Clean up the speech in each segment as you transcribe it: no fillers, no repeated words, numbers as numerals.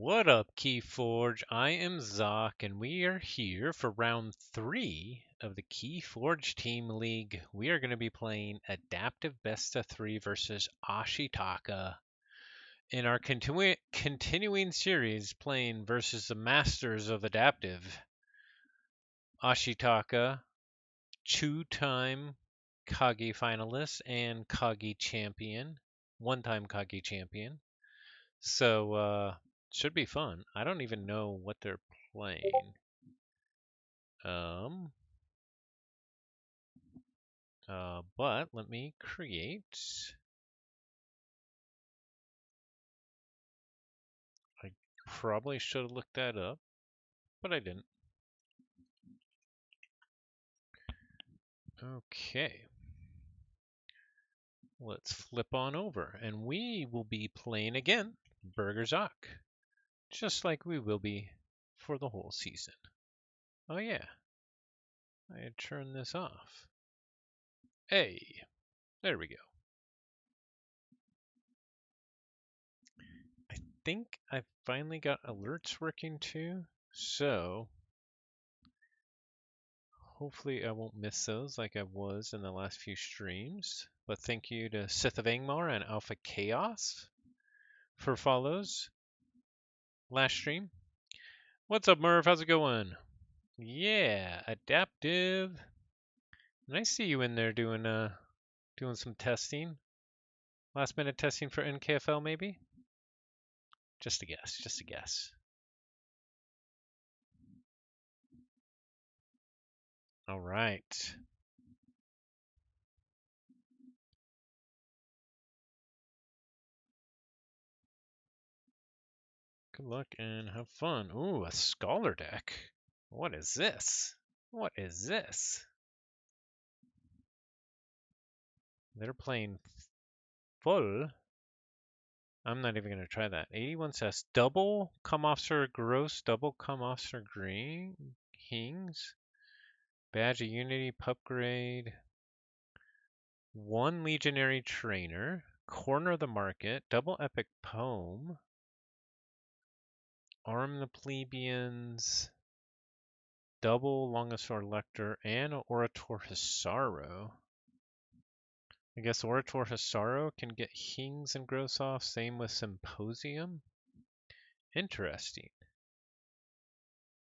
What up, Keyforge? I am Zoc, and we are here for round 3 of the Keyforge Team League. We are going to be playing Adaptive Best of 3 versus Ashitaka in our continuing series playing versus the Masters of Adaptive. Ashitaka, two-time Kage finalist and Kage champion, one-time Kage champion. So, should be fun. I don't even know what they're playing. But let me create. I probably should have looked that up, but I didn't. Okay. Let's flip on over, and we will be playing again Burger Zoc, just like we will be for the whole season. Oh yeah, I had turned this off. Hey, there we go. I think I finally got alerts working too, so hopefully I won't miss those like I was in the last few streams. But thank you to Sith of Angmar and Alpha Chaos for follows last stream. What's up, Merv? How's it going? Yeah, adaptive. Nice to see you in there doing some testing. Last minute testing for NKFL maybe? Just a guess, just a guess. All right. Good luck and have fun. Ooh, a scholar deck. What is this? What is this? They're playing full. I'm not even going to try that. 81 says double come officer gross, double come officer green, Hings, badge of unity, pup grade, one legionary trainer, corner of the market, double epic poem, arm the plebeians, double Longosaur lector, and orator Hisaro. I guess orator Hisaro can get Hings and gross off, same with Symposium. Interesting.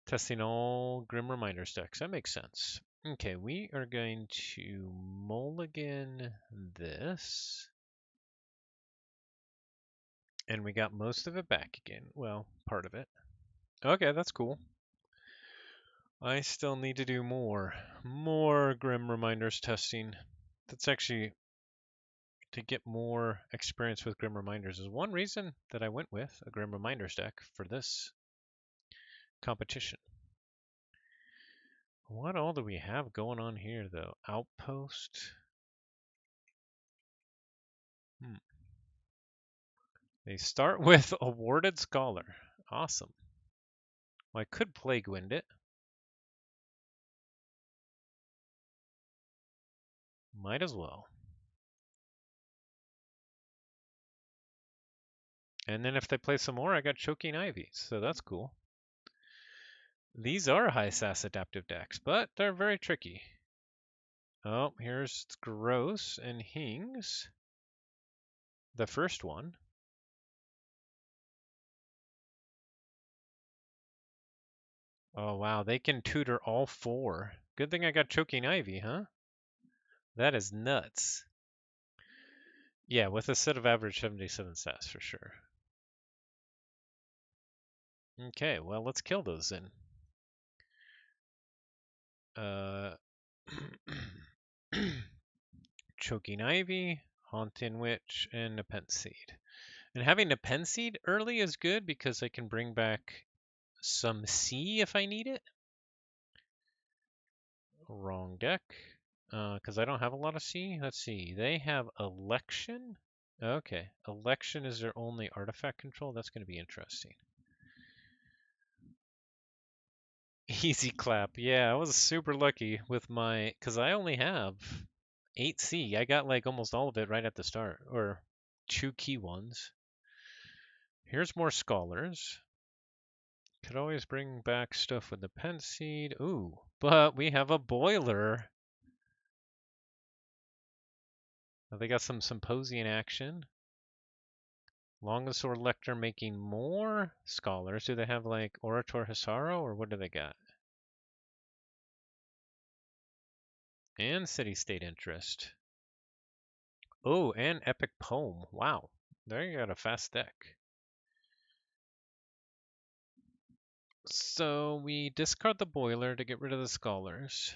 Testing all Grim Reminders decks. That makes sense. Okay, we are going to mulligan this. And we got most of it back again. Well, part of it. Okay, that's cool. I still need to do more Grim Reminders testing. That's actually to get more experience with Grim Reminders is one reason that I went with a Grim Reminders deck for this competition. What all do we have going on here, though? Outpost. They start with Awarded Scholar. Awesome. Well, I could Plague Wind it. Might as well. And then if they play some more, I got Choking Ivy, so that's cool. These are high SAS adaptive decks, but they're very tricky. Oh, here's Gross and Hings. The first one. Oh, wow. They can tutor all four. Good thing I got Choking Ivy, huh? That is nuts. Yeah, with a set of average 77 stats for sure. Okay, well, let's kill those then. Choking Ivy, Haunting Witch, and Nepenthe Seed. And having Nepenthe Seed early is good because I can bring back some C if I need it. Wrong deck. Because I don't have a lot of C. Let's see. They have Election. Okay. Election is their only artifact control. That's going to be interesting. Easy clap. Yeah, I was super lucky with my... Because I only have 8C. I got like almost all of it right at the start. Or 2 key ones. Here's more scholars. Could always bring back stuff with the pen seed. Ooh, but we have a boiler. They got some symposium action. Longosaur Lector making more scholars. Do they have like Orator Hisaro or what do they got? And City State Interest. Oh, and Epic Poem. Wow. There you got a fast deck. So we discard the boiler to get rid of the scholars.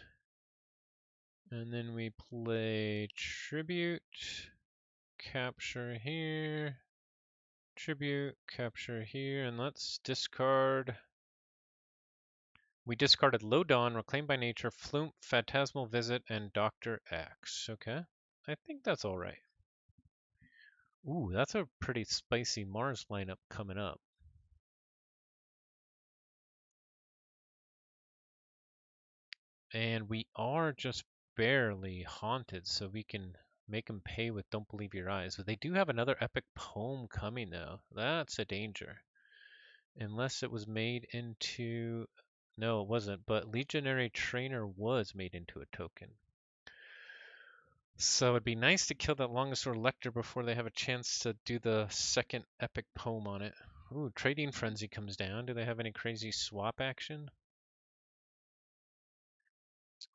And then we play Tribute, capture here, Tribute, capture here, and let's discard. We discarded Lodon, Reclaimed by Nature, Flume, Phantasmal Visit, and Dr. X. Okay. I think that's alright. Ooh, that's a pretty spicy Mars lineup coming up. And we are just barely haunted, so we can make them pay with Don't Believe Your Eyes. But they do have another epic poem coming, though. That's a danger. Unless it was made into... No, it wasn't, but Legionary Trainer was made into a token. So it'd be nice to kill that Longosaur Lector before they have a chance to do the second epic poem on it. Ooh, Trading Frenzy comes down. Do they have any crazy swap action?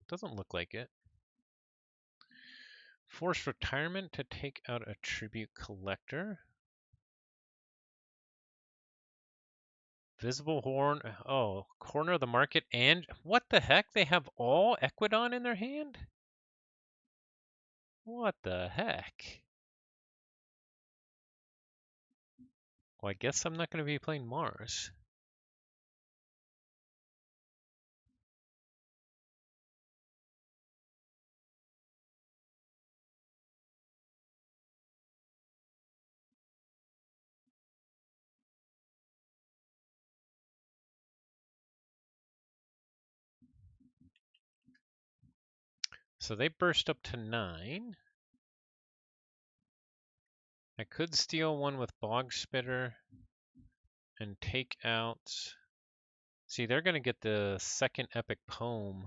Doesn't look like it. Forced Retirement to take out a Tribute Collector. Visible Horn. Oh, Corner of the Market and... What the heck? They have all Equidon in their hand? What the heck? Well, I guess I'm not going to be playing Mars. So they burst up to 9. I could steal one with Bog Spitter and take out... See, they're going to get the second epic poem.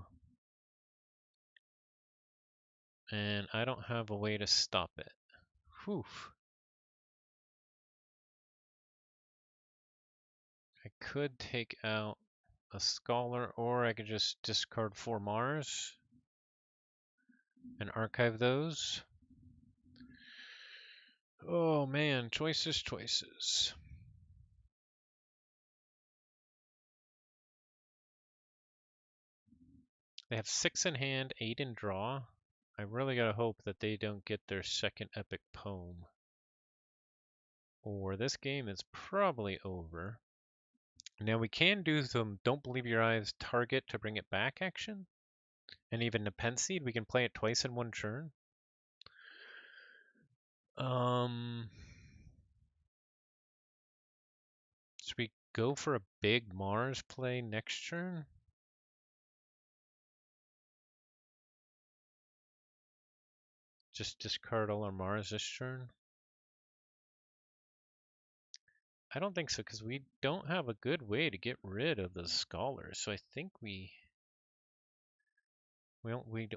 And I don't have a way to stop it. Whew. I could take out a Scholar, or I could just discard 4 Mars and archive those. Oh man, choices, choices. They have 6 in hand, 8 in draw. I really gotta hope that they don't get their second epic poem, or this game is probably over. Now we can do some Don't Believe Your Eyes target to bring it back action. And even the pen seed, we can play it twice in one turn. Should we go for a big Mars play next turn? Just discard all our Mars this turn? I don't think so, because we don't have a good way to get rid of the Scholars. So I think we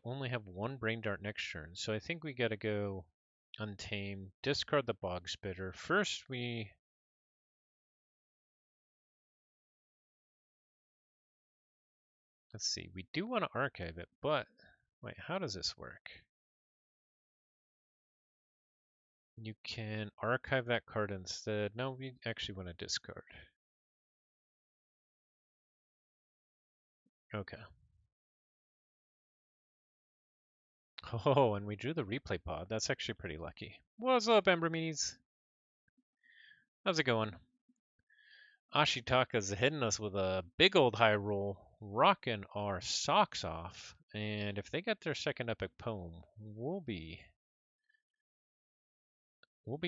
only have 1 Brain Dart next turn. So I think we gotta go Untamed, discard the Bog Spitter. First let's see, we do want to archive it, but wait, how does this work? You can archive that card instead. No, we actually want to discard. Okay. Oh, and we drew the replay pod. That's actually pretty lucky. What's up, Embermees? How's it going? Ashitaka's hitting us with a big old high roll, rocking our socks off. And if they get their second epic poem, we'll be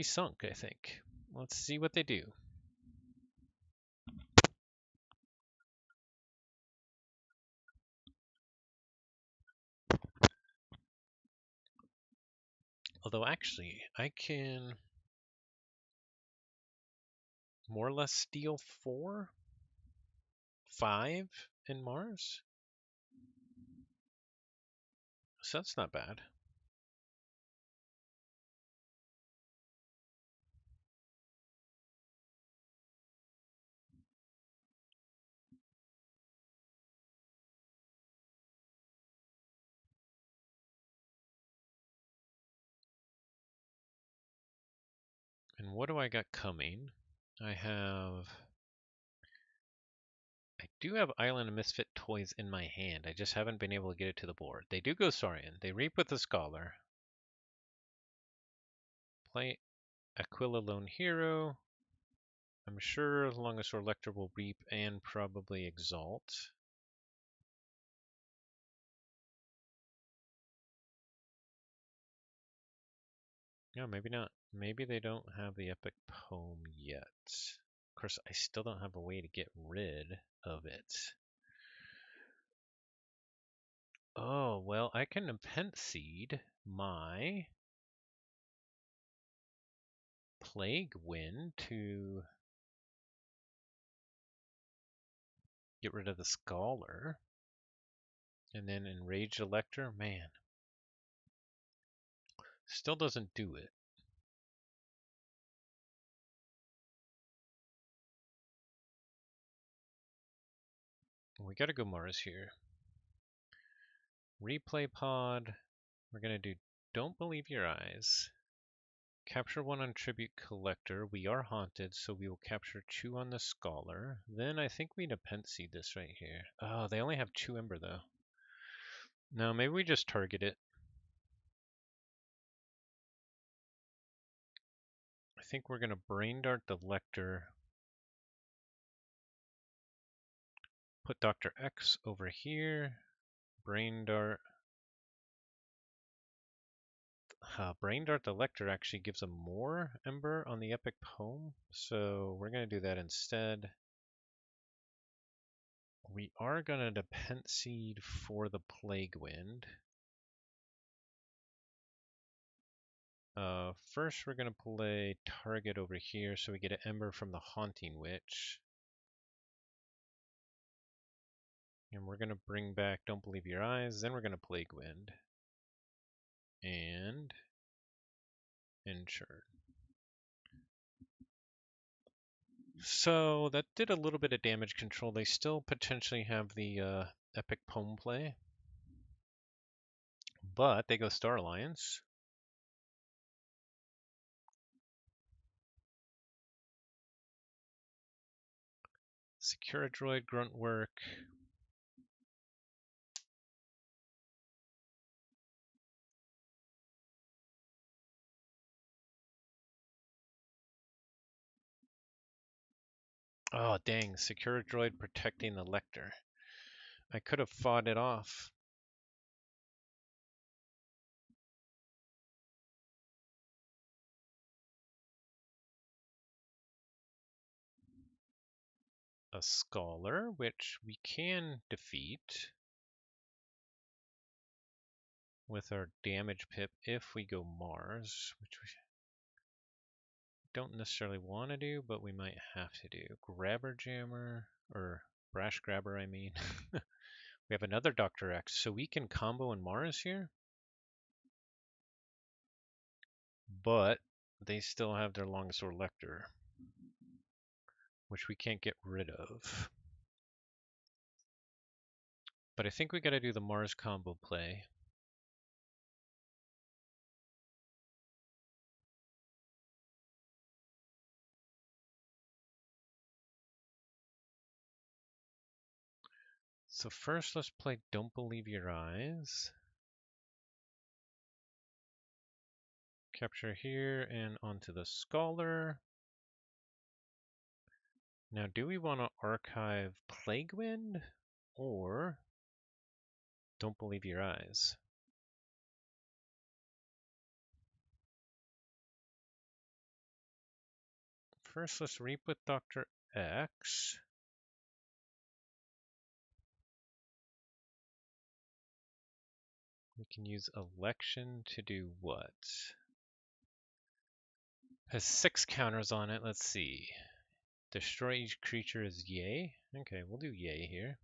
sunk, I think. Let's see what they do. Although actually, I can more or less steal 4. 5 in Mars. So that's not bad. And what do I got coming? I do have Island of Misfit Toys in my hand. I just haven't been able to get it to the board. They do go Saurian. They reap with the Scholar. Play Aquila Lone Hero. I'm sure Longosaur Lecter will reap and probably Exalt. No, maybe not. Maybe they don't have the Epic Poem yet. Of course, I still don't have a way to get rid of it. Oh, well, I can Nepenthe Seed my Plague Wind to get rid of the Scholar. And then Enrage Elector. Man. Still doesn't do it. We gotta go Mars here. Replay pod. We're gonna do Don't Believe Your Eyes. Capture 1 on Tribute Collector. We are haunted, so we will capture 2 on the Scholar. Then I think we Nepenthe Seed this right here. Oh, they only have 2 Ember though. No, maybe we just target it. I think we're gonna Brain Dart the Lector. Put Dr. X over here. Brain Dart. Brain Dart the Lector actually gives them more Ember on the Epic Poem, so we're going to do that instead. We are going to Nepenthe Seed for the Plague Wind. First, we're going to play Target over here so we get an Ember from the Haunting Witch. And we're going to bring back Don't Believe Your Eyes, then we're going to Plague Wind. And Ensure. So that did a little bit of damage control. They still potentially have the Epic Poem play. But they go Star Alliance. Secure a droid, grunt work. Oh, dang. Secure a droid protecting the Lector. I could have fought it off. A Scholar, which we can defeat with our damage pip if we go Mars, which we don't necessarily want to do, but we might have to do. Grabber Jammer, or Brash Grabber, I mean. We have another Dr. X, so we can combo in Mars here. But they still have their Longosaur Lecter, which we can't get rid of. But I think we gotta do the Mars combo play. So first, let's play Don't Believe Your Eyes. Capture here and onto the Scholar. Now, do we want to archive Plague Wind or Don't Believe Your Eyes? First, let's reap with Dr. X. We can use Election to do what? Has 6 counters on it. Let's see. Destroy each creature is yay. Okay, we'll do yay here.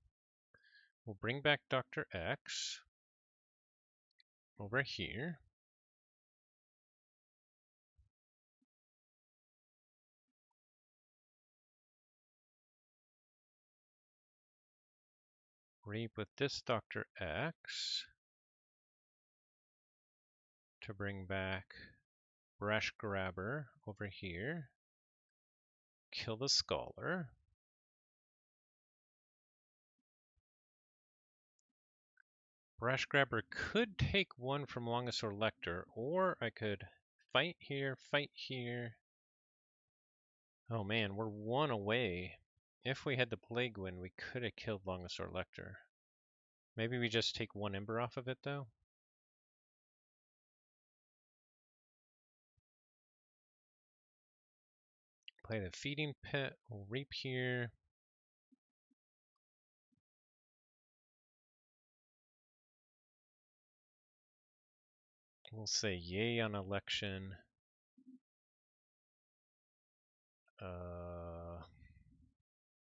We'll bring back Dr. X over here. Reap with this Dr. X to bring back Brush Grabber over here. Kill the Scholar. Brush Grabber could take one from Longosaur Lecter, or I could fight here, fight here. Oh man, we're one away. If we had the Plague Wind, we could have killed Longosaur Lecter. Maybe we just take one Ember off of it, though? Play the Feeding Pit. We'll reap here. We'll say yay on election.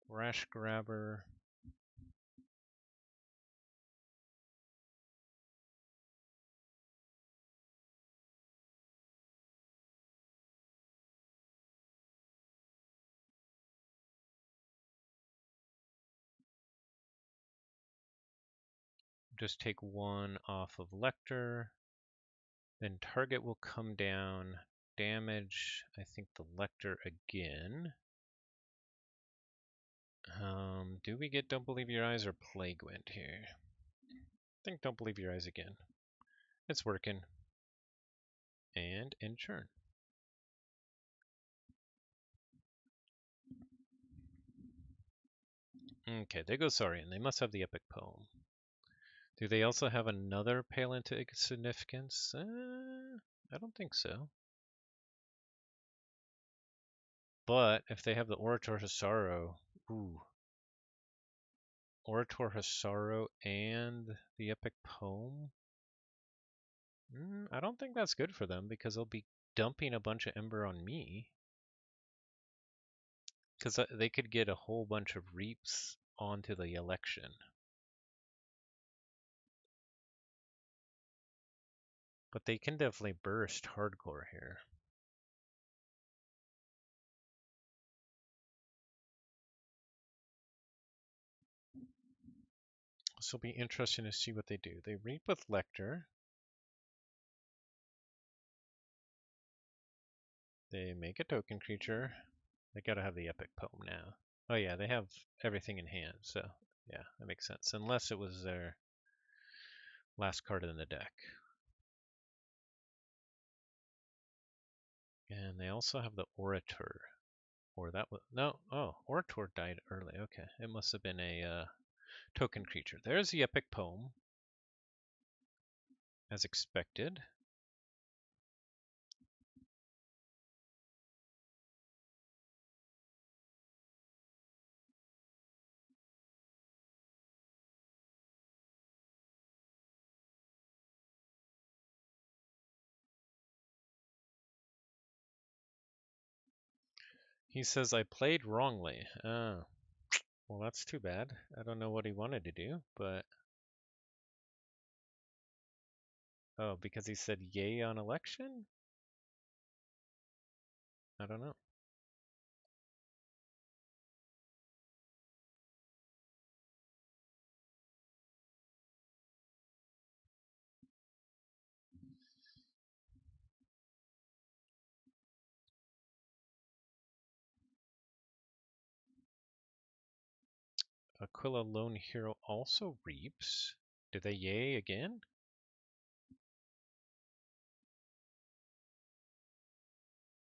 Rash Grabber. Just take one off of Lecter. Then target will come down. Damage, I think the Lecter again. Do we get Don't Believe Your Eyes or Plague Wind here? I think Don't Believe Your Eyes again. It's working. And end turn. Okay, they go Saurian. They must have the Epic Poem. Do they also have another Paleolithic significance? I don't think so. But if they have the Orator Hisaro, ooh. Orator Hisaro and the Epic Poem? I don't think that's good for them because they'll be dumping a bunch of Ember on me. Because they could get a whole bunch of reaps onto the election. But they can definitely burst hardcore here. This will be interesting to see what they do. They reap with Lecter. They make a token creature. They gotta have the Epic Poem now. Oh yeah, they have everything in hand, so yeah, that makes sense. Unless it was their last card in the deck. And they also have the Orator. Or that was, no, oh, Orator died early. Okay, it must have been a token creature. There's the Epic Poem, as expected. He says, I played wrongly. Oh, well, that's too bad. I don't know what he wanted to do, but... Oh, because he said yay on election? I don't know. Aquila Lone Hero also reaps. Do they yay again?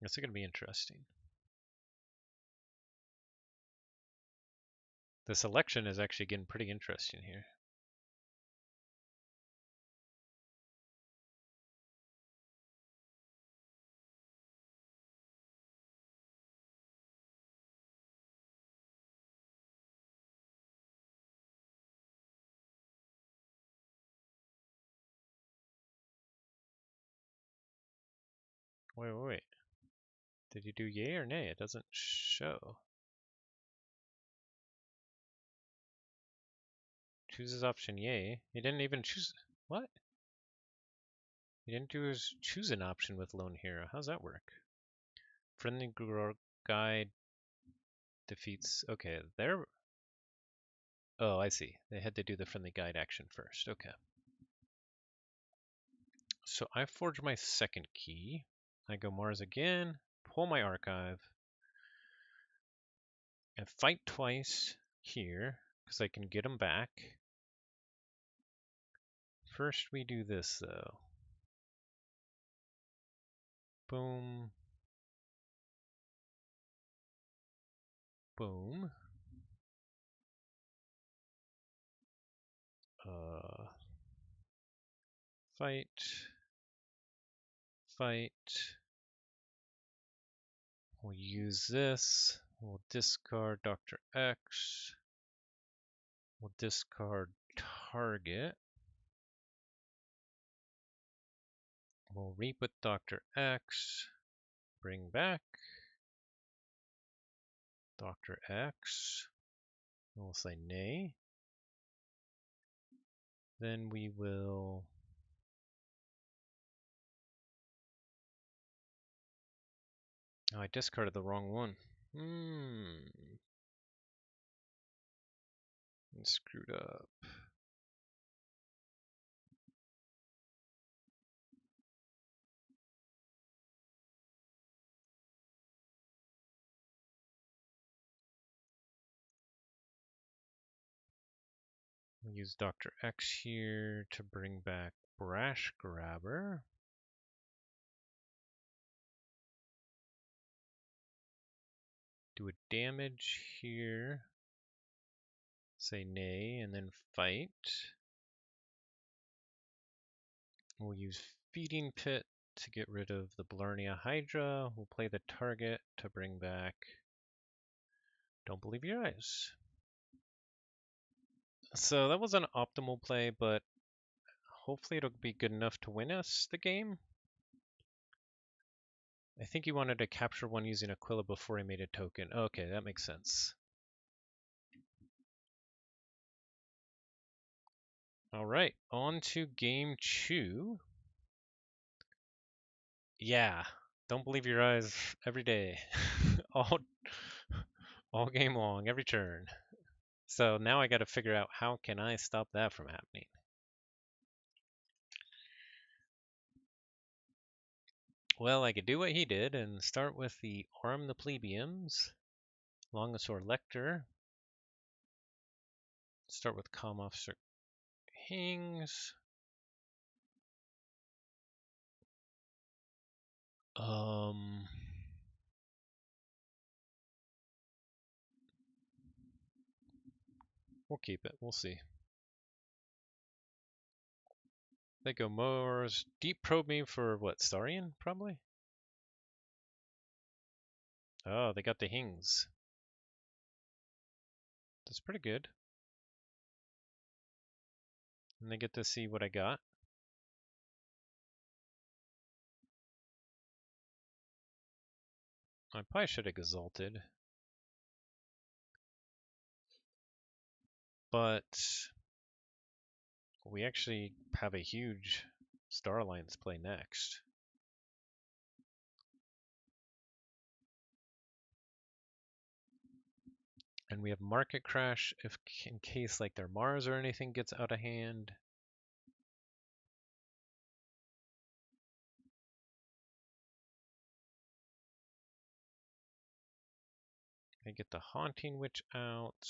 This is going to be interesting. This election is actually getting pretty interesting here. Wait. Did you do yay or nay? It doesn't show. chooses option yay. He didn't even choose. What? He didn't do his choose an option with Lone Hero. How's that work? Friendly guide defeats. Okay, there. Oh, I see. They had to do the friendly guide action first. Okay. So I forge my second key. I go Mars again, pull my archive, and fight twice here because I can get them back. First, we do this though. Boom. Boom. Fight. Fight. We'll use this. We'll discard Dr. X. We'll discard target. We'll reap with Dr. X. Bring back Dr. X. We'll say nay. Then we will oh, I discarded the wrong one. I screwed up. We'll use Dr. X here to bring back Brash Grabber. Do a damage here. Say nay, and then fight. We'll use Feeding Pit to get rid of the Blarnea Hydra. We'll play the target to bring back Don't Believe Your Eyes. So that was an optimal play, but hopefully it'll be good enough to win us the game. I think he wanted to capture one using Aquila before he made a token. Okay, that makes sense. All right, on to game 2. Yeah, don't believe your eyes every day, all game long, every turn. So now I got to figure out how can I stop that from happening. Well, I could do what he did and start with the Arm the Plebeians, Longosaur Lecter. Start with Comm Officer Hings. We'll keep it. We'll see. They go Mars. Deep Probe me for what? Saurian, probably? Oh, they got the Hings. That's pretty good. And they get to see what I got. I probably should have exalted. But we actually have a huge Star Alliance play next. And we have Market Crash if in case like their Mars or anything gets out of hand. I get the Haunting Witch out.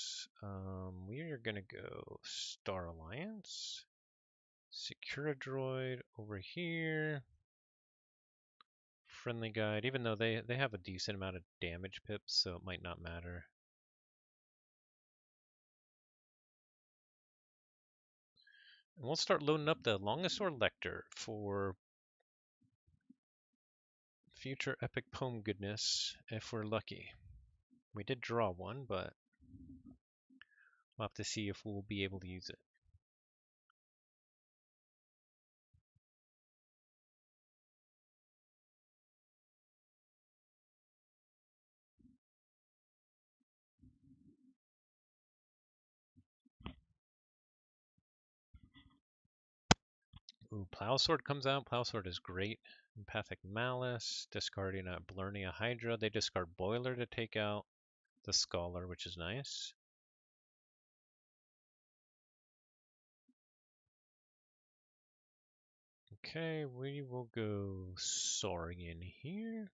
We are gonna go Star Alliance. Secure Droid over here. Friendly Guide, even though they have a decent amount of damage pips, so it might not matter. And we'll start loading up the Longosaur Lecter for future epic poem goodness if we're lucky. We did draw one, but we'll have to see if we'll be able to use it. Ooh, Plowsword comes out. Plowsword is great. Empathic Malice, discarding a Blernia Hydra. They discard Boiler to take out the Scholar, which is nice. Okay, we will go Saurian here.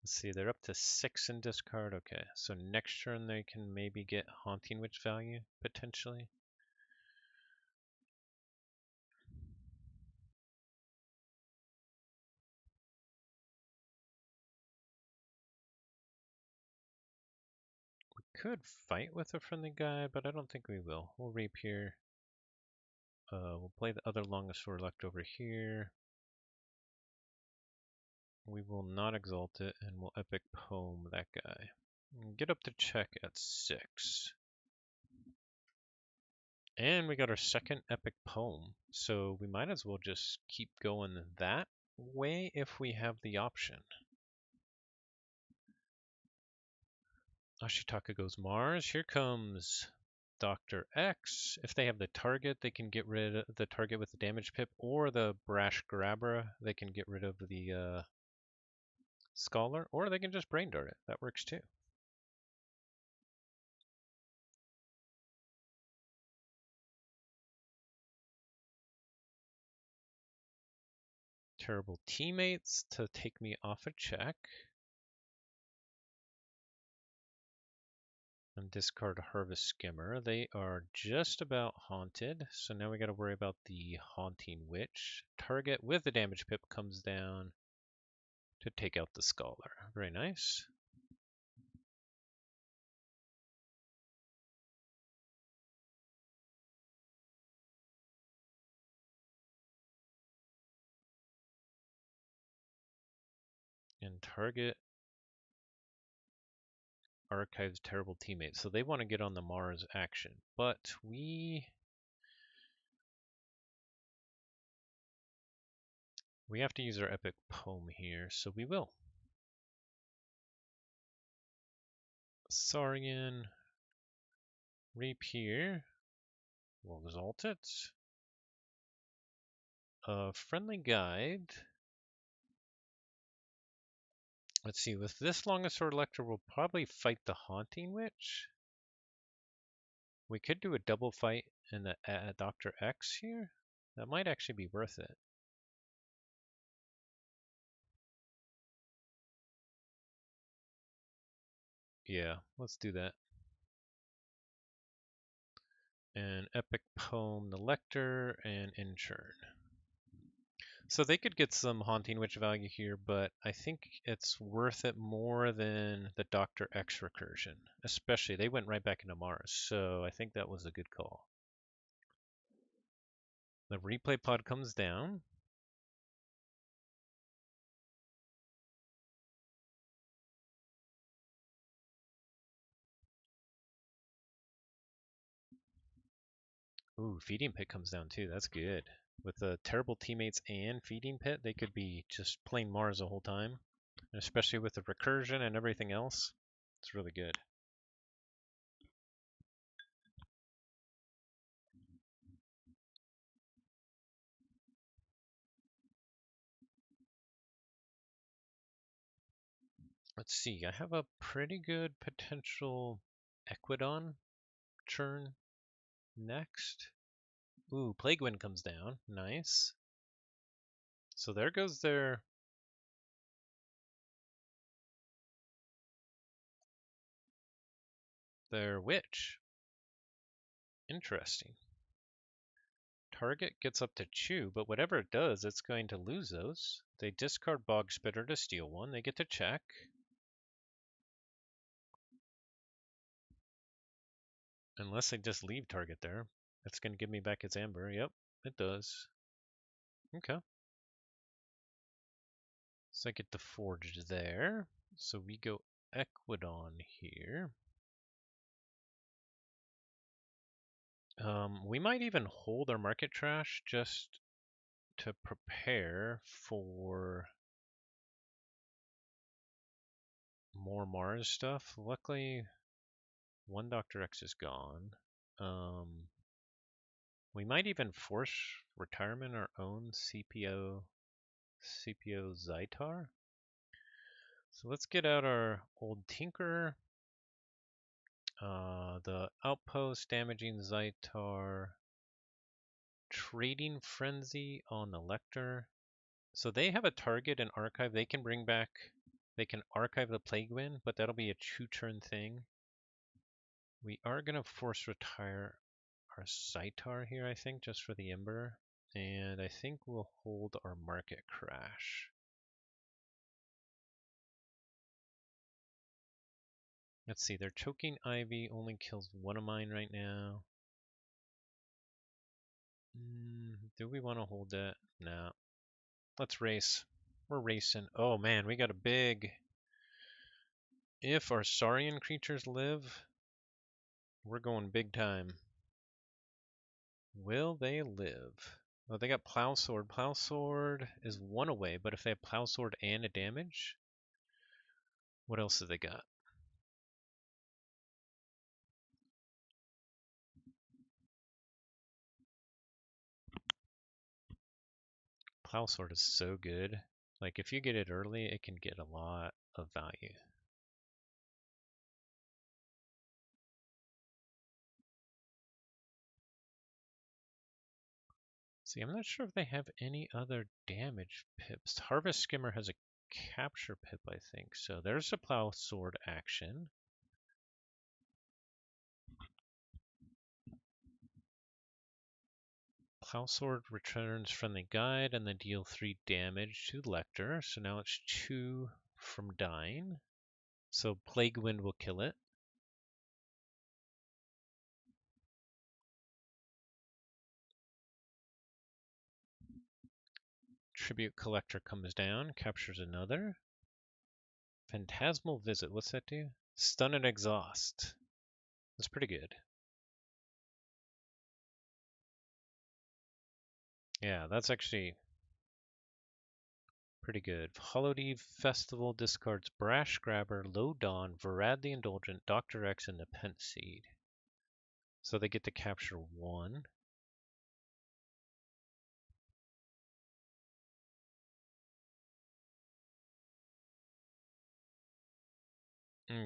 Let's see, they're up to 6 in discard. Okay, so next turn they can maybe get Haunting Witch value, potentially. We could fight with a friendly guy, but I don't think we will. We'll Reap here. We'll play the other longest sword left over here. We will not exalt it, and we'll epic poem that guy. And get up to check at 6. And we got our second epic poem, so we might as well just keep going that way if we have the option. Ashitaka goes Mars. Here comes Dr. X. If they have the target, they can get rid of the target with the damage pip, or the Brash Grabber, they can get rid of the Scholar, or they can just Brain Dart it. That works too. Terrible Teammates to take me off a check. And discard Harvest Skimmer. They are just about haunted, so now we got to worry about the Haunting Witch. Target with the damage pip comes down to take out the Scholar. Very nice. And target archives Terrible Teammates. So they want to get on the Mars action, but we have to use our epic poem here, so we will. Saurian, Reap here. We'll exalt it. Friendly Guide. Let's see, with this longest sword lecture, we'll probably fight the Haunting Witch. We could do a double fight in the Dr. X here. That might actually be worth it. Yeah, let's do that. And Epic Poem the Lector and Inchurn. So they could get some Haunting Witch value here, but I think it's worth it more than the Dr. X recursion. Especially, they went right back into Mars, so I think that was a good call. The replay pod comes down. Ooh, Feeding Pit comes down too. That's good. With the Terrible Teammates and Feeding Pit, they could be just playing Mars the whole time. And especially with the recursion and everything else, it's really good. Let's see, I have a pretty good potential Equidon churn next. Ooh, Plague Wind comes down. Nice. So there goes their witch. Interesting. Target gets up to chew, but whatever it does, it's going to lose those. They discard Bog Spitter to steal one. They get to check. Unless I just leave target there. It's going to give me back its amber. Yep, it does. Okay. So I get the forge there. So we go Equidon here. We might even hold our market trash just to prepare for more Mars stuff. Luckily, one Dr. X is gone. We might even force retirement our own CPO Zytar. So let's get out our old Tinker. The Outpost, Damaging Zytar, Trading Frenzy on the Lector. So they have a target and archive. They can bring back, they can archive the Plague Wind, but that'll be a 2-turn thing. We are going to force retire our Zytar here, I think, just for the Ember. And I think we'll hold our Market Crash. Let's see, their Choking Ivy only kills one of mine right now. Do we want to hold that? No. Let's race. We're racing. Oh man, we got a big... If our Saurian creatures live, we're going big time. Will they live? Well, they got Plowsword. Plowsword is 1 away, but if they have Plowsword and a damage, what else have they got? Plowsword is so good. Like, if you get it early, it can get a lot of value. See, I'm not sure if they have any other damage pips. Harvest Skimmer has a capture pip, I think. So there's a Plowsword action. Plowsword returns friendly guide and then deal 3 damage to Lector. So now it's 2 from dying. So Plague Wind will kill it. Tribute Collector comes down, captures another. Phantasmal Visit, what's that do? Stun and Exhaust. That's pretty good. Yeah, that's actually pretty good. Holiday Festival discards Brash Grabber, Low Dawn, Varad the Indulgent, Dr. X, and the Pent Seed. So they get to capture 1.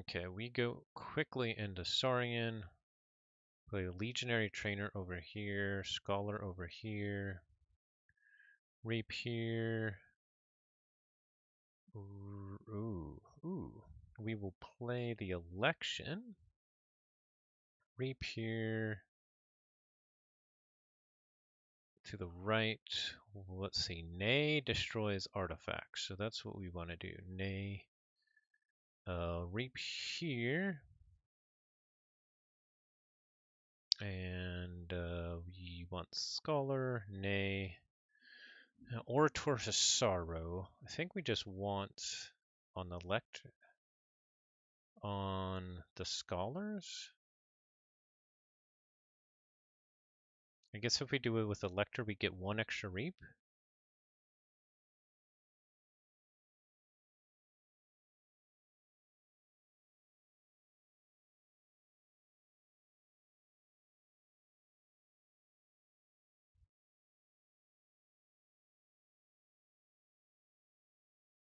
Okay, we go quickly into Saurian. Play Legionary Trainer over here, Scholar over here, Rapier. Ooh. We will play the Election. Rapier to the right. Let's see. Nay destroys artifacts, so that's what we want to do. Nay. Rapier. And we want Scholar. Nay. Orator to Sorrow. I think we just want on the Lector. On the Scholars? I guess if we do it with the Lector, we get 1 extra Reap.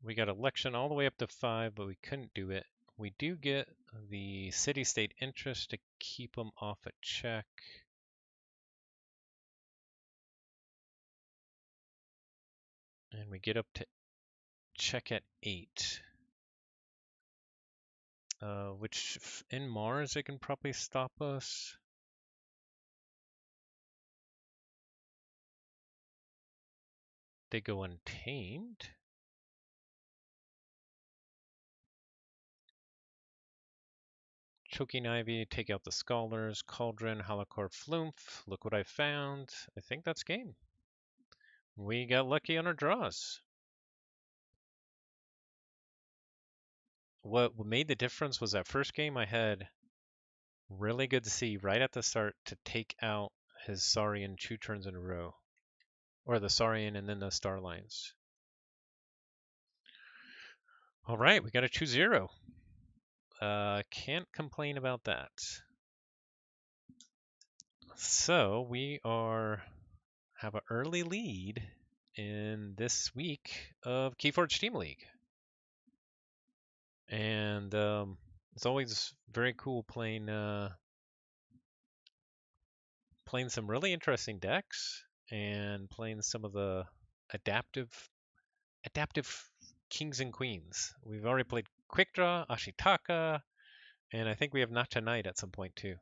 We got Election all the way up to 5, but we couldn't do it. We do get the City-State Interest to keep them off a check. And we get up to check at 8. Which in Mars, it can probably stop us. They go Untamed. Choking Ivy, take out the Scholars, Cauldron, Halakor, Flumph. Look what I found. I think that's game. We got lucky on our draws. What made the difference was that first game I had really good to see right at the start to take out his Saurian 2 turns in a row. Or the Saurian and then the Starlines. Alright, we got a 2-0. Can't complain about that. So we have an early lead in this week of Keyforge Team League, and it's always very cool playing some really interesting decks and playing some of the adaptive kings and queens. We've already played Quick Draw, Ashitaka, and I think we have Not Tonight at some point too.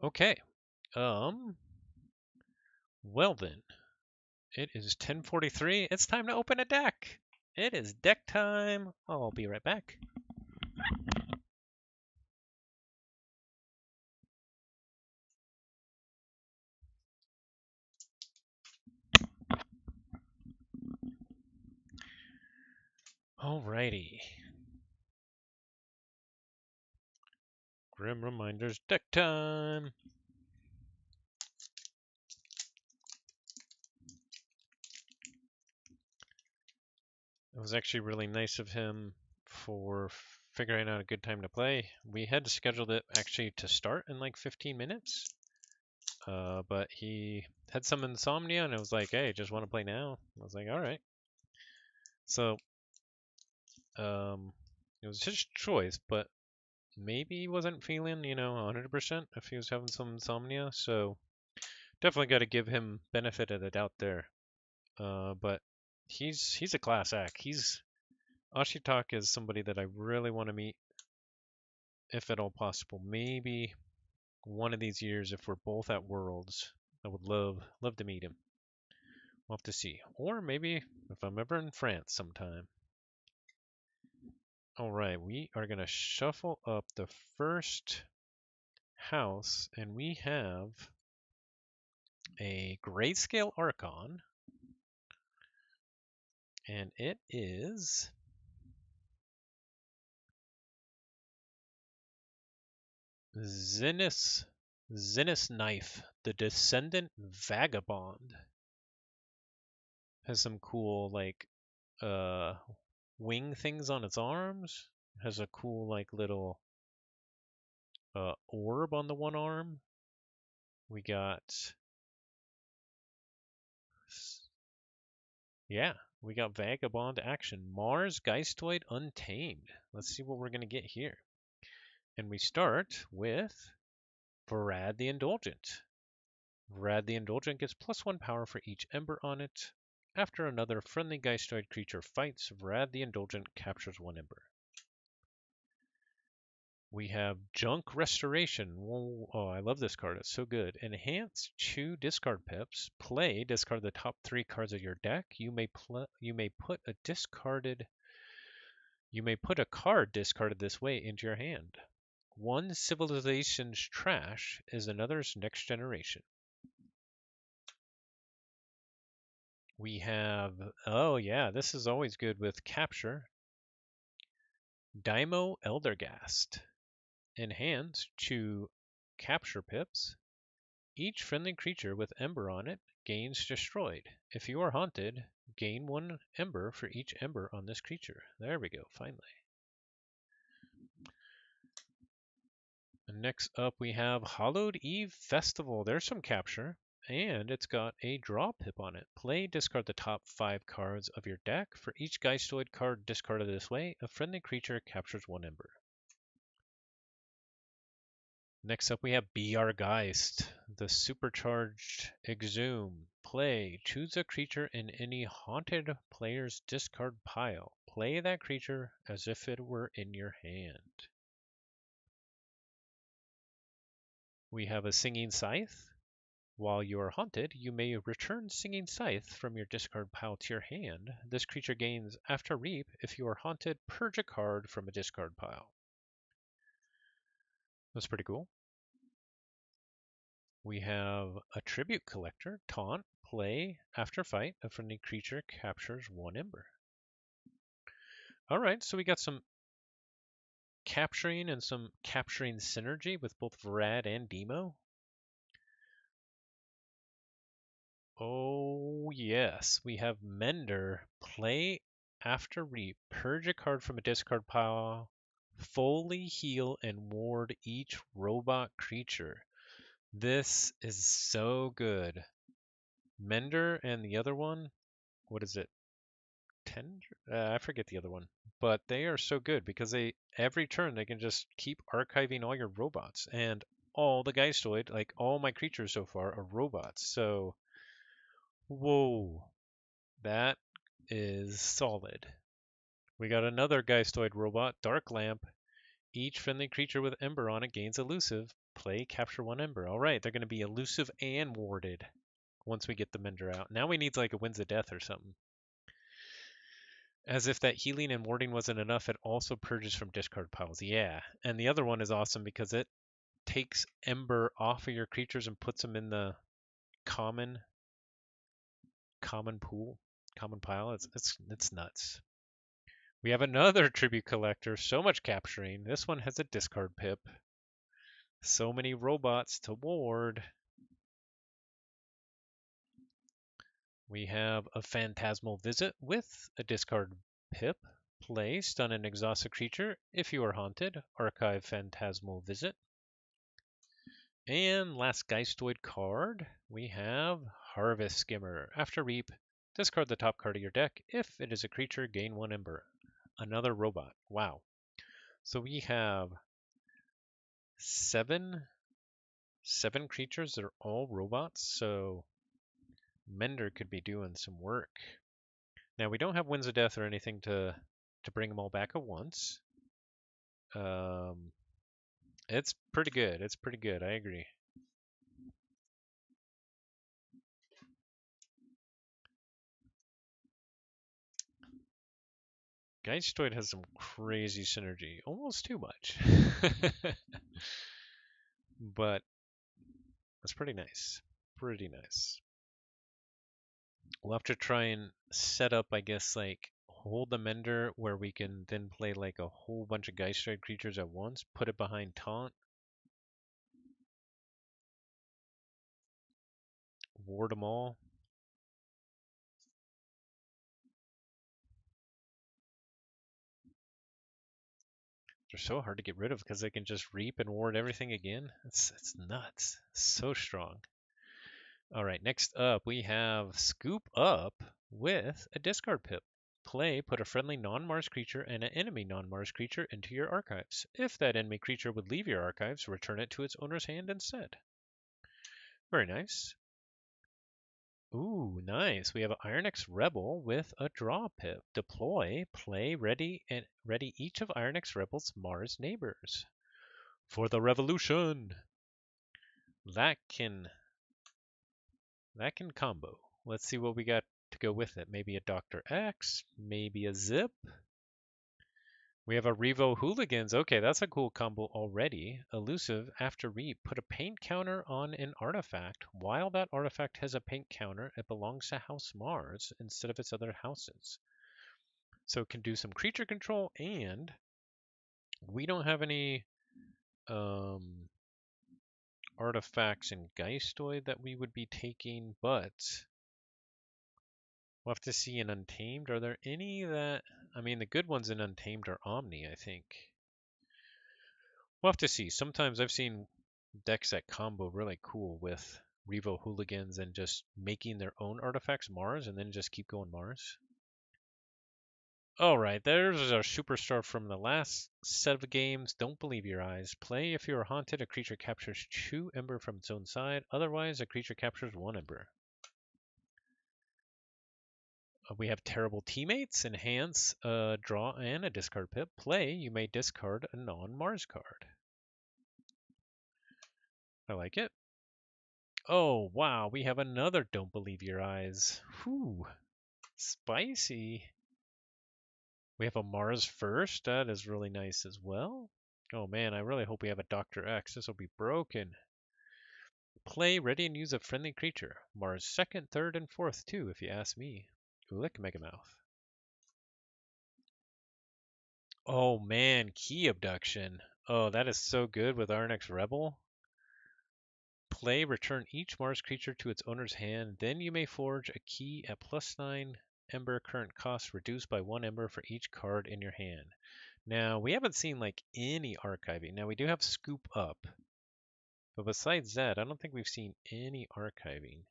Okay. Well then, it is 10:43. It's time to open a deck. It is deck time. I'll be right back. Alrighty. Grim Reminders deck time. It was actually really nice of him for figuring out a good time to play. We had scheduled it actually to start in like 15 minutes, but he had some insomnia and it was like, hey, just want to play now. I was like, all right. So it was his choice, but maybe he wasn't feeling, 100% if he was having some insomnia. So definitely got to give him benefit of the doubt there. But he's a class act. Ashitaka is somebody that I really want to meet, if at all possible. Maybe one of these years, if we're both at Worlds, I would love to meet him. We'll have to see. Or maybe if I'm ever in France sometime. All right, we are gonna shuffle up the first house, and we have a Grayscale Archon, and it is Zenith Knife, the Descendant Vagabond. Has some cool like wing things on its arms. Has a cool like little orb on the one arm. We got we got Vagabond action. Mars Geistoid Untamed. Let's see what we're gonna get here. And we start with Vrad the Indulgent. Vrad the Indulgent gets +1 power for each ember on it. After another friendly Geistoid creature fights, Vrad the Indulgent captures 1 ember. We have Junk Restoration. Whoa, oh, I love this card. It's so good. Enhance 2 discard pips. Play. Discard the top 3 cards of your deck. You may put a card discarded this way into your hand. 1 civilization's trash is another's next generation. We have, oh yeah, this is always good with capture. Daimo Eldergast. Enhance 2 capture pips. Each friendly creature with ember on it gains destroyed. If you are haunted, gain 1 ember for each ember on this creature. There we go, finally. And next up we have Hallowed Eve Festival. There's some capture. And it's got a draw pip on it. Play, discard the top 5 cards of your deck. For each Geistoid card discarded this way, a friendly creature captures 1 ember. Next up we have BR Geist, the supercharged Exhume. Play, choose a creature in any haunted player's discard pile. Play that creature as if it were in your hand. We have a Singing Scythe. While you are haunted, you may return Singing Scythe from your discard pile to your hand. This creature gains after Reap. If you are haunted, purge a card from a discard pile. That's pretty cool. We have a Tribute Collector, Taunt. Play, after fight, a friendly creature captures 1 ember. Alright, so we got some capturing and some capturing synergy with both Vrad and Demo. Oh, yes. We have Mender. Play after reap. Purge a card from a discard pile. Fully heal and ward each robot creature. This is so good. Mender and the other one, what is it? Tender? I forget the other one. But they are so good because every turn they can just keep archiving all your robots and all the Geistoid, like all my creatures so far are robots. So, whoa, that is solid. We got another Geistoid robot, Dark Lamp. Each friendly creature with Ember on it gains elusive. Play, capture one Ember. All right, they're going to be elusive and warded once we get the Mender out. Now we need like a Winds of Death or something. As if that healing and warding wasn't enough, it also purges from discard piles. Yeah, and the other one is awesome because it takes Ember off of your creatures and puts them in the common pool, common pile. It's nuts. We have another tribute collector. So much capturing. This one has a discard pip. So many robots to ward. We have a Phantasmal Visit with a discard pip. Play, stun an exhausted creature. If you are haunted, archive Phantasmal Visit. And last Geistoid card, we have Harvest Skimmer. After reap, discard the top card of your deck. If it is a creature, gain one Ember. Another robot. Wow. So we have seven creatures that are all robots. So Mender could be doing some work. Now we don't have Winds of Death or anything to bring them all back at once. It's pretty good. It's pretty good. I agree. Geistoid has some crazy synergy, almost too much. But it's pretty nice. Pretty nice. We'll have to try and set up, I guess, like hold the Mender where we can then play like a whole bunch of Geistoid creatures at once, put it behind Taunt, ward them all. They're so hard to get rid of because they can just reap and ward everything again. It's nuts. So strong. All right, next up we have Scoop Up with a discard pip. Play, put a friendly non-Mars creature and an enemy non-Mars creature into your archives. If that enemy creature would leave your archives, return it to its owner's hand instead. Very nice. Ooh, nice. We have an Iron X Rebel with a draw pip. Deploy, play, ready each of Iron X Rebel's Mars neighbors. For the revolution. That can combo. Let's see what we got to go with it. Maybe a Dr. X, maybe a Zip. We have a Revo Hooligans. Okay, that's a cool combo already. Elusive, after reap, put a paint counter on an artifact. While that artifact has a paint counter, it belongs to House Mars instead of its other houses. So it can do some creature control, and we don't have any artifacts in Geistoid that we would be taking, but we'll have to see in Untamed. Are there any that... I mean, the good ones in Untamed are Omni, I think. We'll have to see. Sometimes I've seen decks that combo really cool with Revo Hooligans and just making their own artifacts Mars and then just keep going Mars. Alright, there's our superstar from the last set of games. Don't believe your eyes. Play, if you are haunted, a creature captures 2 Ember from its own side. Otherwise, a creature captures 1 Ember. We have terrible teammates, enhance, draw, and a discard pip. Play, you may discard a non-Mars card. I like it. Oh, wow, we have another Don't Believe Your Eyes. Whew, spicy. We have a Mars first. That is really nice as well. Oh man, I really hope we have a Dr. X. This will be broken. Play, ready, and use a friendly creature. Mars second, third, and fourth too, if you ask me. Ulik Megamouth. Oh man, Key Abduction. Oh, that is so good with our next Rebel. Play, return each Mars creature to its owner's hand. Then you may forge a key at +9 Ember current cost, reduced by 1 Ember for each card in your hand. Now, we haven't seen like any archiving. Now, we do have Scoop Up. But besides that, I don't think we've seen any archiving.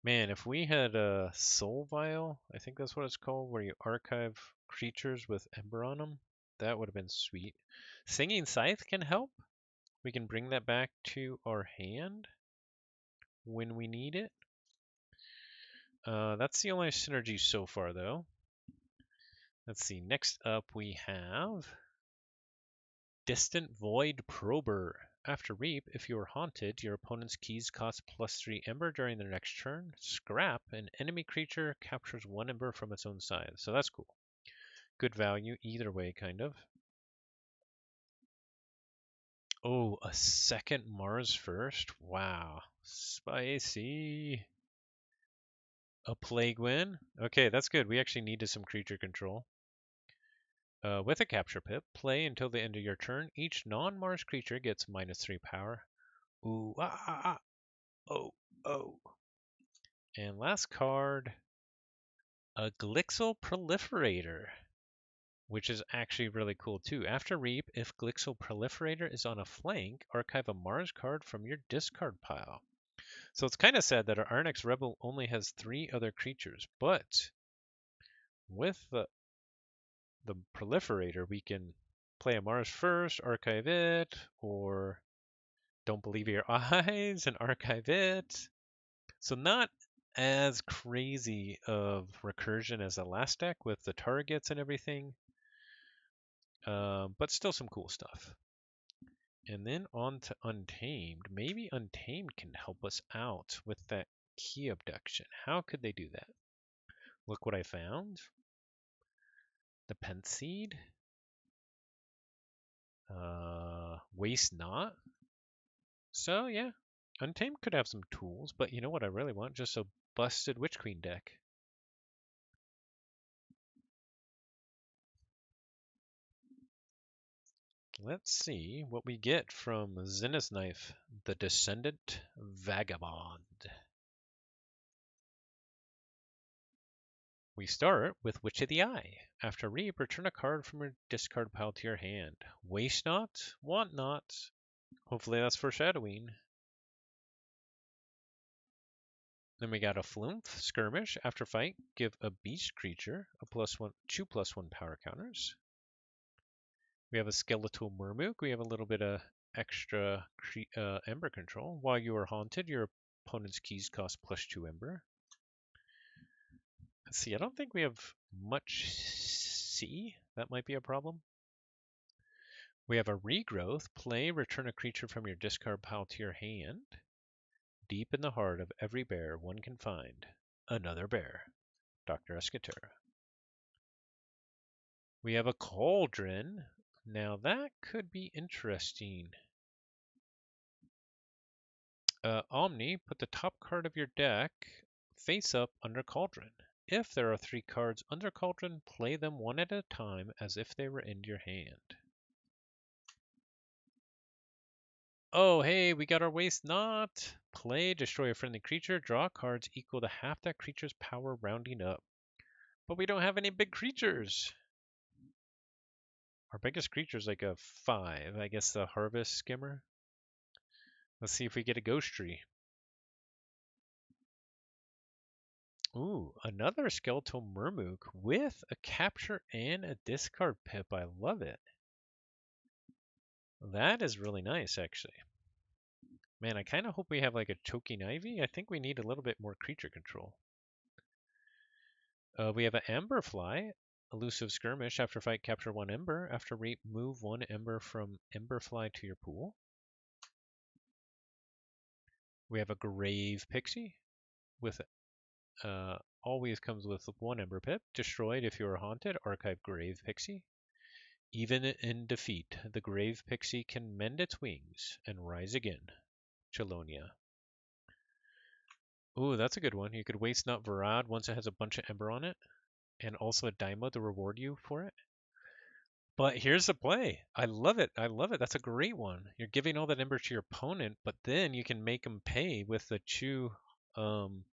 Man, if we had a Soul Vial, I think that's what it's called, where you archive creatures with Ember on them, that would have been sweet. Singing Scythe can help. We can bring that back to our hand when we need it. That's the only synergy so far, though. Let's see. Next up, we have Distant Void Prober. After Reap, if you are haunted, your opponent's keys cost +3 Ember during their next turn. Scrap, an enemy creature captures 1 Ember from its own side. So that's cool. Good value either way, kind of. Oh, a second Mars first? Wow. Spicy. A Plague Win? Okay, that's good. We actually needed some creature control. With a capture pip, play until the end of your turn. Each non-Mars creature gets -3 power. Ooh, ah, ah, ah. Oh, oh. And last card, a Glixel Proliferator, which is actually really cool too. After Reap, if Glixel Proliferator is on a flank, archive a Mars card from your discard pile. So it's kind of sad that our Arnex Rebel only has 3 other creatures, but with the Proliferator, we can play a Mars first, archive it, or don't believe your eyes and archive it. So not as crazy of recursion as the last deck with the targets and everything, but still some cool stuff. And then on to Untamed. Maybe Untamed can help us out with that key abduction. How could they do that? Look what I found. The Pentseed. Waste Not. So yeah, Untamed could have some tools, but you know what I really want? Just a busted Witch Queen deck. Let's see what we get from Zenith's Knife, the Descendant Vagabond. We start with Witch of the Eye. After Reap, return a card from your discard pile to your hand. Waste not, want not. Hopefully that's foreshadowing. Then we got a Flumph Skirmish. After fight, give a beast creature a +1, 2/+1 power counters. We have a Skeletal Murmook. We have a little bit of extra Ember control. While you are haunted, your opponent's keys cost +2 Ember. Let's see, I don't think we have much C. That might be a problem. We have a Regrowth. Play, return a creature from your discard pile to your hand. Deep in the heart of every bear, one can find another bear. Dr. Escater. We have a Cauldron. Now that could be interesting. Omni, put the top card of your deck face up under Cauldron. If there are 3 cards under Cauldron, play them one at a time as if they were in your hand. Oh, hey, we got our Waste Not. Play, destroy a friendly creature, draw cards equal to half that creature's power rounding up. But we don't have any big creatures. Our biggest creature is like a 5. I guess the Harvest Skimmer. Let's see if we get a Ghost Tree. Ooh, another Skeletal Murmook with a capture and a discard pip. I love it. That is really nice, actually. Man, I kind of hope we have like a Choking Ivy. I think we need a little bit more creature control. We have an Amberfly, Elusive Skirmish. After fight, capture 1 Ember. After Reap, move 1 Ember from Emberfly to your pool. We have a Grave Pixie with always comes with 1 Ember Pip. Destroyed if you are haunted, archive Grave Pixie. Even in defeat, the Grave Pixie can mend its wings and rise again. Chelonia. Ooh, that's a good one. You could Waste Not Varad once it has a bunch of Ember on it, and also a Daima to reward you for it. But here's the play. I love it. I love it. That's a great one. You're giving all that ember to your opponent, but then you can make them pay with the Chew um,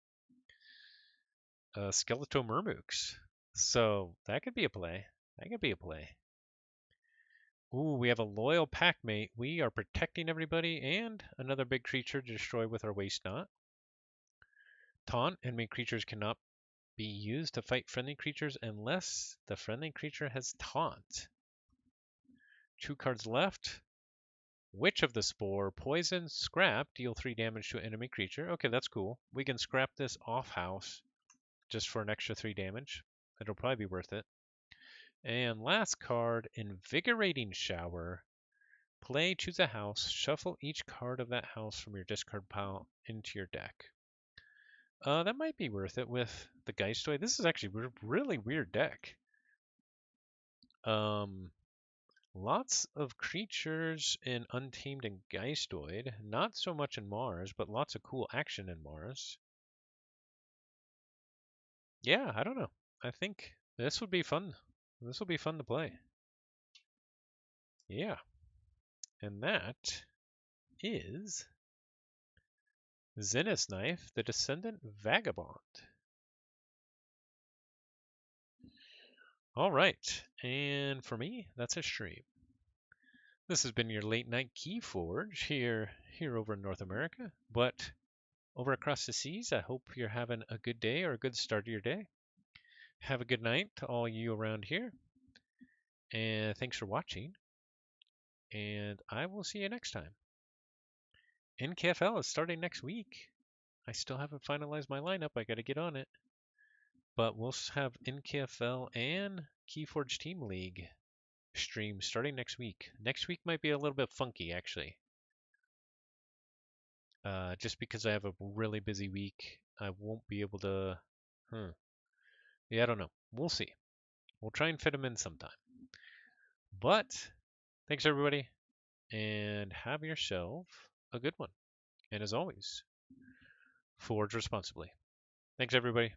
Skeletal Murmooks. So that could be a play. That could be a play. Ooh, we have a loyal packmate. We are protecting everybody and another big creature to destroy with our waste knot. Taunt. Enemy creatures cannot be used to fight friendly creatures unless the friendly creature has taunt. 2 cards left. Witch of the Spore, poison, scrap, deal 3 damage to an enemy creature. Okay, that's cool. We can scrap this off house just for an extra 3 damage. It'll probably be worth it. And last card, Invigorating Shower. Play, choose a house, shuffle each card of that house from your discard pile into your deck. That might be worth it with the Geistoid. This is actually a really weird deck. Lots of creatures in Untamed and Geistoid. Not so much in Mars, but lots of cool action in Mars. Yeah, I don't know. I think this would be fun. This will be fun to play. Yeah. And that is Zenith's Knife, the Descendant Vagabond. All right. And for me, that's a stream. This has been your late night Keyforge here over in North America. But over across the seas, I hope you're having a good day or a good start of your day. Have a good night to all you around here. And thanks for watching. And I will see you next time. NKFL is starting next week. I still haven't finalized my lineup. I got to get on it. But we'll have NKFL and Keyforge Team League streams starting next week. Next week might be a little bit funky, actually. Just because I have a really busy week, I won't be able to. Yeah, I don't know. We'll see. We'll try and fit them in sometime. But thanks, everybody, and have yourself a good one. And as always, forge responsibly. Thanks, everybody.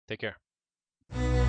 Take care.